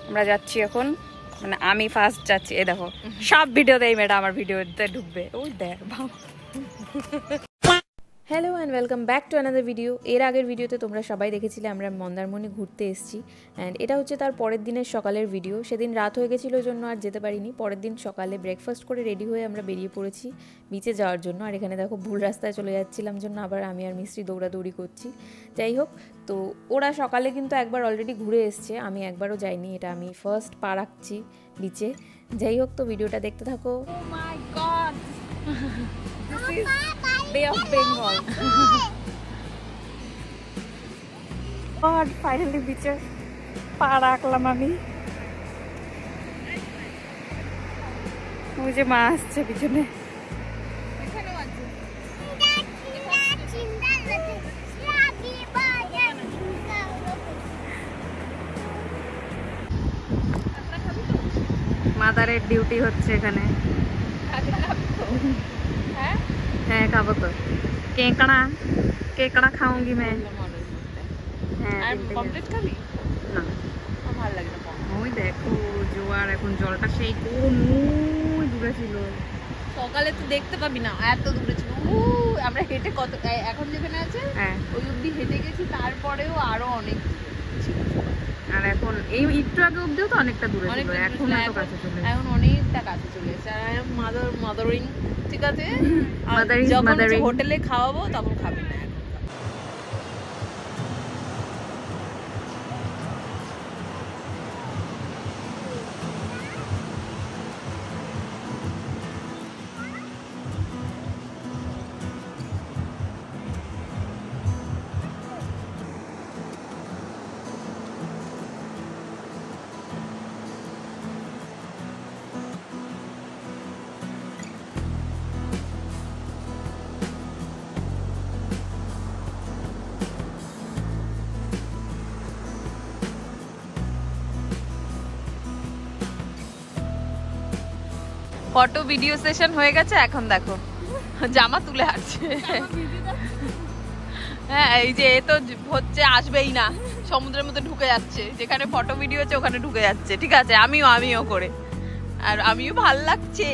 আমরা যাচ্ছি এখন, মানে আমি ফার্স্ট যাচ্ছি। এই দেখো সব ভিডিওতে এই মেয়েটা আমার ভিডিওতে ঢুকবে। ওই দেখ hello and welcome back to another video. এর আগের ভিডিওতে তোমরা সবাই দেখেছিলে আমরা মন্দারমণি ঘুরতে এসেছি, অ্যান্ড এটা হচ্ছে তার পরের দিনের সকালের ভিডিও। সেদিন রাত হয়ে গেছিলো ওই জন্য আর যেতে পারিনি। পরের দিন সকালে ব্রেকফাস্ট করে রেডি হয়ে আমরা বেরিয়ে পড়েছি বিচে যাওয়ার জন্য। আর এখানে দেখো ভুল রাস্তায় চলে যাচ্ছিলাম জন্য আবার আমি আর মিস্ত্রি দৌড়াদৌড়ি করছি। যাই হোক, তো ওরা সকালে কিন্তু একবার অলরেডি ঘুরে এসছে, আমি একবারও যাইনি, এটা আমি ফার্স্ট পা রাখছি বিচে। যাই হোক, তো ভিডিওটা দেখতে থাকো। Oh my God! This is Bay of Bengal. God, finally beach পা রাখলাম আমি। ওই যে মা আসছে পিছনে। মাদারের ডিউটি হচ্ছে এখানে। হ্যাঁ খাবো তো। কেকড়া কেকড়া খাऊंगी मैं। হ্যাঁ কমপ্লিট খাবি না? ভালো লাগে না। ওই দেখো জোয়ার, এখন জলটা সেই কোন দূরে ছিল। সকালে তো দেখতে পাবি না, এত দূরে ছিল। আমরা হেঁটে কত, এখন যেখানে আছে ওই অবধি হেঁটে গেছি, তারপরেও আরো অনেক ছিল। আর এখন এই একটু আগে অবধিও তো অনেকটা দূরে ছিল, এখন এত কাছে চলে, এখন অনেকটা কাছে চলে এসেছে। আর মাদারিং, ঠিক আছে, যখন হোটেলে খাওয়াবো তখন খাবি না। ফটো ভিডিও সেশন হয়ে গেছে, এখন দেখো জামা তুলে আসছে। হ্যাঁ এই যে এ তো হচ্ছে আসবেই না, সমুদ্রের মধ্যে ঢুকে যাচ্ছে, যেখানে ফটো ভিডিও হচ্ছে ওখানে ঢুকে যাচ্ছে। ঠিক আছে, আমিও করে, আর আমিও ভালো লাগছে।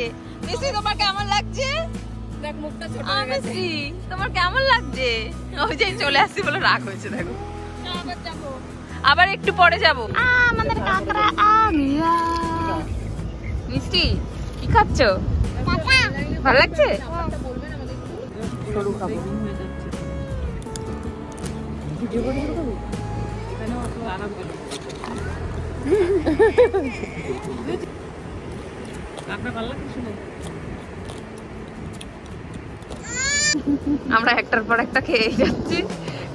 মিষ্টি তোমার কেমন লাগছে? দেখ মুখটা ছোট হয়ে গেছে। মিষ্টি তোমার কেমন লাগছে? ওই যে চলে আসছি বলে রাগ হয়েছে। দেখো আবার একটু পরে যাবো। আমাদের কাকড়া আমিয়া। মিষ্টি কি খাচ্ছ? ভালো লাগছে? আমরা একটার পর একটা খেয়ে যাচ্ছি।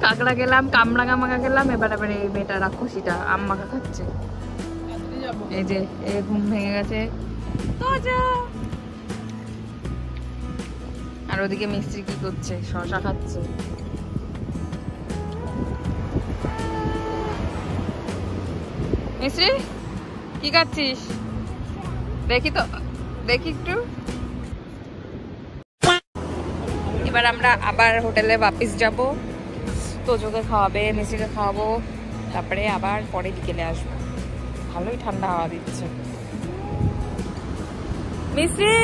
কাঁকড়া গেলাম, কামরাঙা মাখা গেলাম, এবার আবার এই মেয়েটা রাক্ষসীটা আম মাখা খাচ্ছে। এই যে ঘুম ভেঙে গেছে। আর ওদিকে মিস্ত্রি কি করছে? শশা খাচ্ছে। মিস্ত্রি কি খাচ্ছিস? দেখি তো, দেখি একটু। এবার আমরা আবার হোটেলে বাপিস যাব। তোজোকে খাওয়াবে, মিস্ত্রিকে খাওয়াবো, তারপরে আবার পরে বিকেলে আসবো। ভালোই ঠান্ডা হাওয়া দিচ্ছে। মিস্ত্রি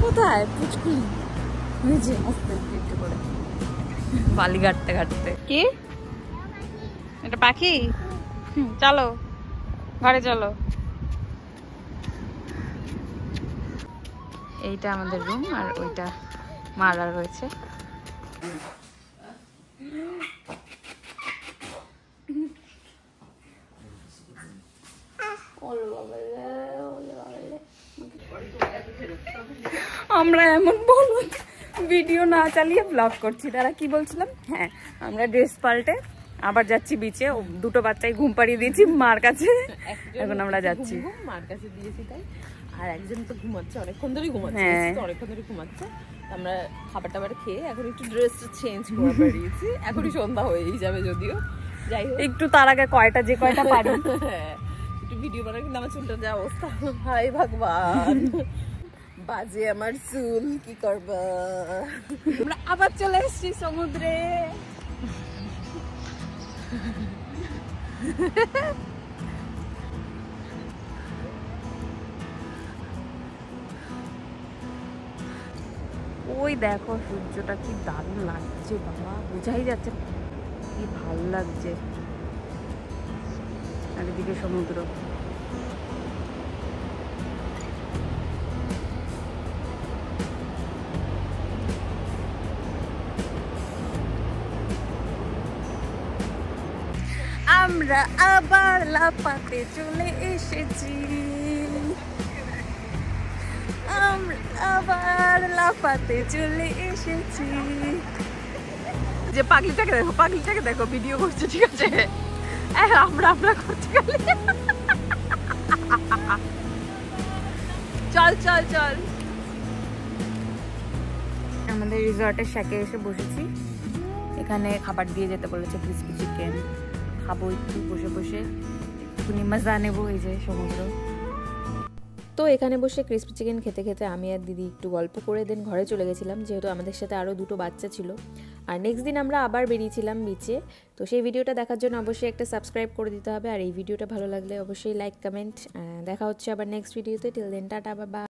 কোথায়? পুচকুলি করে বালি ঘাটতে ঘাটতে। কি এটা পাখি? চলো ঘরে চলো। এইটা আমাদের রুম, আর ওইটা মারা রয়েছে। আমরা এমন বলো ভিডিও না চালিয়ে ব্লগ করছি। তারা কি বলছিলাম? হ্যাঁ, আমরা ড্রেস পাল্টে আবার যাচ্ছি বিচে। দুটো বাচ্চাই ঘুম পাড়িয়ে দিয়েছি মার কাছে, এখন আমরা যাচ্ছি। মার কাছে দিয়েছি তাই, আর একজন তো ঘুমাচ্ছে, অনেকক্ষণ ধরে ঘুমাচ্ছে। অনেকক্ষণ ধরে ঘুমাচ্ছে। আমরা খাবার টাবার খেয়ে এখন একটু ড্রেস চেঞ্জ করে বেরিয়েছি। এখনই সন্ধ্যা হয়েই যাবে যদিও। যাই হোক, একটু তার আগে যে কয়টা পারি একটু ভিডিও বানাই। কিন্তু আমার চুলটা যা অবস্থা, হাই ভগবান, বাজে আমার চুল, কি করবা। আমরা আবার চলে এসেছি সমুদ্রে। ওই দেখো সূর্যটা কি দারুণ লাগছে বাবা, বোঝাই যাচ্ছে কি ভাল লাগছে। চারিদিকে সমুদ্র। আমরা আবার লাফাতে চলে এসেছি, আমরা আবার লাফাতে চলে এসেছি। যে পাগলিটাকে দেখো, পাগলিটাকে দেখো ভিডিও করছে, ঠিক আছে? আমরা আমরা করছি খালি। চল চল চল। আমাদের রিসর্টের শাকে এসে বসেছি। এখানে খাবার দিয়ে যেতে বলেছে, ক্রিসপি চিকেন খাবো একটু বসে বসে, একটুখানি মজা নেবো। এই যে সমুদ্র। তো এখানে বসে ক্রিসপি চিকেন খেতে খেতে আমি আর দিদি একটু গল্প করে দেন ঘরে চলে গেছিলাম, যেহেতু আমাদের সাথে আরও দুটো বাচ্চা ছিল। আর নেক্সট দিন আমরা আবার বেরিয়েছিলাম বিচে। তো সেই ভিডিওটা দেখার জন্য অবশ্যই একটা সাবস্ক্রাইব করে দিতে হবে। আর এই ভিডিওটা ভালো লাগলে অবশ্যই লাইক কমেন্ট। দেখা হচ্ছে আবার নেক্সট ভিডিওতে। Till then tata, bye by.